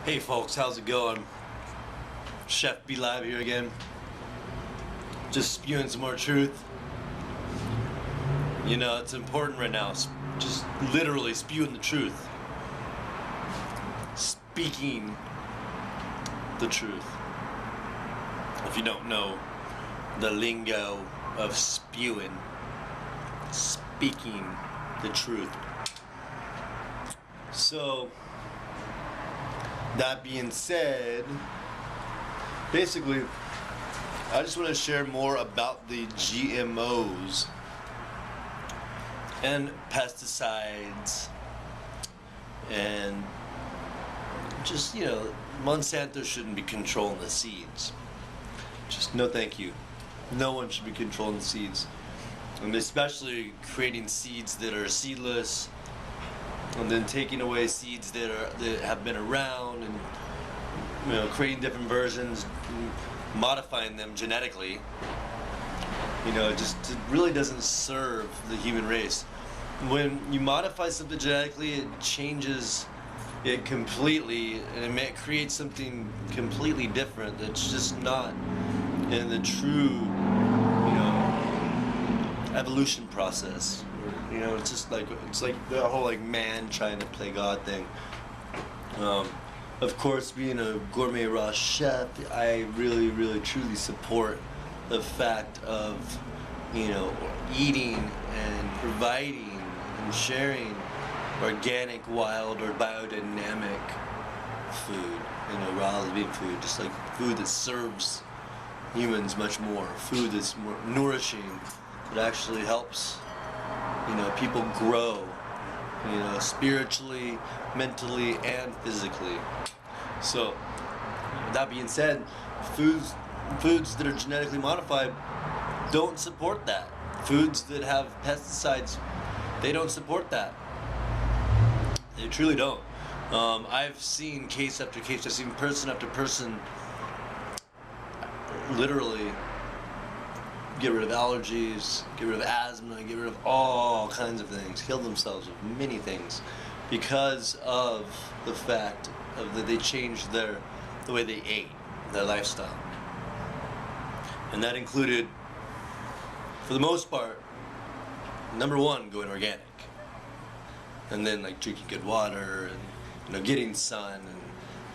Hey folks, how's it going? Chef B Live here again. Just spewing some more truth. You know, it's important right now. Just literally spewing the truth. Speaking the truth. If you don't know the lingo of spewing, speaking the truth. So, that being said, basically, I just want to share more about the GMOs and pesticides and just, Monsanto shouldn't be controlling the seeds. Just no thank you. No one should be controlling the seeds. And especially creating seeds that are seedless, and then taking away seeds that have been around, and creating different versions, modifying them genetically. It really doesn't serve the human race. When you modify something genetically, it changes it completely, and it creates something completely different that's just not in the true, evolution process. It's like the whole man trying to play God thing. Of course, being a gourmet raw chef, I really, really, truly support the fact of, eating and providing and sharing organic, wild, or biodynamic food, raw living food, just like food that serves humans much more, food that's more nourishing, that actually helps people grow, spiritually, mentally, and physically. So, that being said, foods that are genetically modified don't support that. Foods that have pesticides, they don't support that. They truly don't. I've seen case after case, I've seen person after person literally get rid of allergies, get rid of asthma, get rid of all kinds of things, kill themselves with many things because of the fact that they changed the way they ate, their lifestyle. And that included, for the most part, number one, going organic. And then drinking good water and getting sun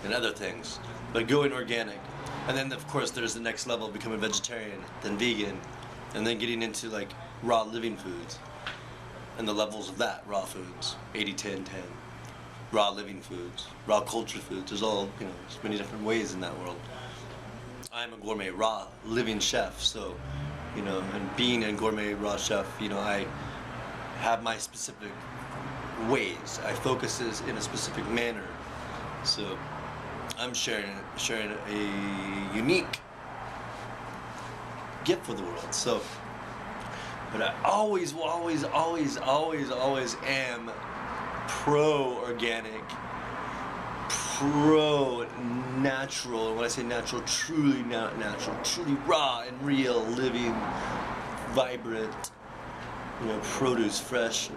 and other things. But going organic. And then, of course, there's the next level, becoming vegetarian, then vegan, and then getting into raw living foods and the levels of that. Raw foods, 80-10-10, raw living foods, raw culture foods. There's all, there's many different ways in that world. I'm a gourmet raw living chef, so, and being a gourmet raw chef, I have my specific ways. I focus this in a specific manner. So, I'm sharing a unique gift for the world. So, but I always am pro-organic, pro-natural. And when I say natural, truly natural, truly raw and real, living, vibrant, produce, fresh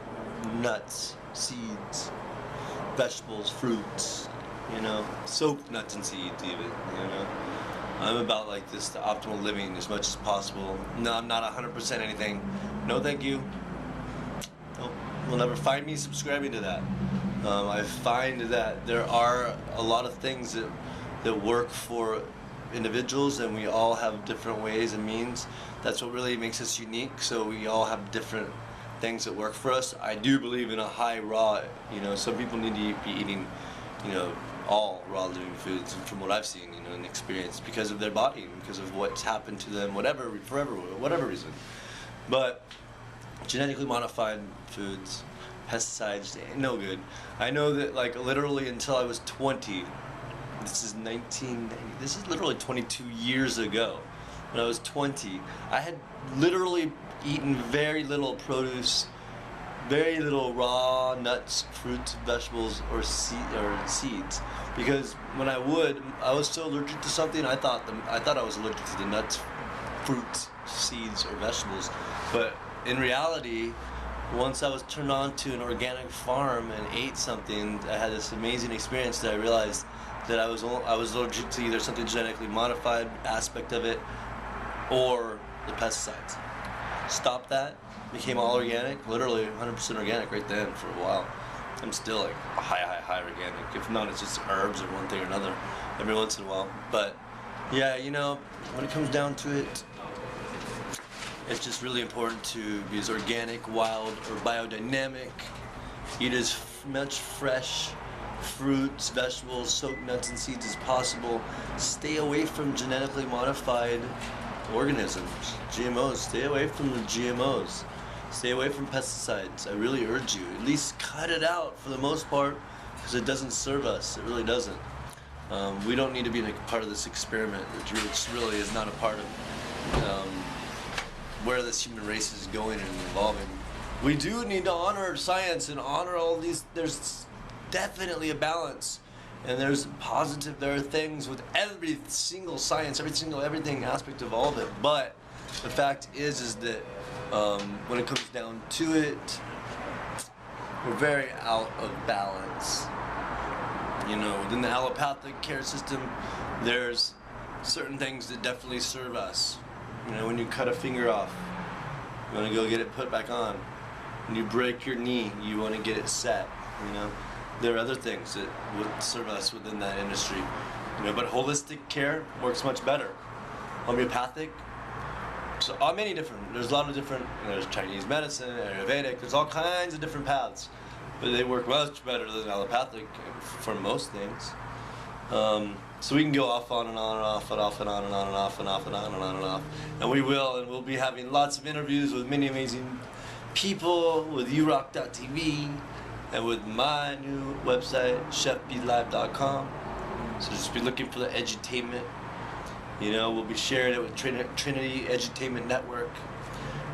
nuts, seeds, vegetables, fruits. Soaked nuts and seeds even, I'm about the optimal living as much as possible. No, I'm not 100% anything. No thank you. Nope. You'll never find me subscribing to that. I find that there are a lot of things that work for individuals, and we all have different ways and means. That's what really makes us unique, so we all have different things that work for us. I do believe in a high raw, some people need to be eating, all raw living foods, from what I've seen, and experienced, because of their body, and because of what's happened to them, whatever reason. But genetically modified foods, pesticides, no good. I know that literally until I was 20, this is literally 22 years ago, when I was 20, I had literally eaten very little produce, very little raw nuts, fruits, vegetables, or seeds, because when I was so allergic to something. I thought I was allergic to the nuts, fruits, seeds, or vegetables, but in reality, once I was turned on to an organic farm and ate something, I had this amazing experience that I realized that I was allergic to either something genetically modified aspect of it or the pesticides. Stopped that, became all organic, literally 100% organic right then for a while. I'm still like high organic. If not, it's just herbs or one thing or another every once in a while. But yeah, you know, when it comes down to it, it's just really important to be as organic, wild, or biodynamic. Eat as much fresh fruits, vegetables, soaked nuts and seeds as possible. Stay away from genetically modified organisms, GMOs. Stay away from the GMOs. Stay away from pesticides. I really urge you. At least cut it out for the most part, because it doesn't serve us. It really doesn't. We don't need to be a part of this experiment, which really is not a part of where this human race is going and evolving. We do need to honor science and honor all these. There's definitely a balance, and there are things with every single science, everything aspect of all of it. But the fact is that when it comes down to it, we're very out of balance. You know, within the allopathic care system, there's certain things that definitely serve us. You know, when you cut a finger off, you want to go get it put back on. When you break your knee, you want to get it set. You know, there are other things that would serve us within that industry. You know, but holistic care works much better. Homeopathic. So there's a lot of different, there's Chinese medicine, Ayurvedic, there's all kinds of different paths, but they work much better than allopathic for most things. So we can go off on and on and off and off and on and on and off and off and on and on and off. And we'll be having lots of interviews with many amazing people, with urock.tv, and with my new website, chefblive.com. So just be looking for the edutainment. You know, we'll be sharing it with Trinity Edutainment Network.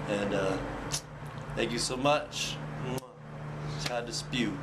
And thank you so much. Just had to spew.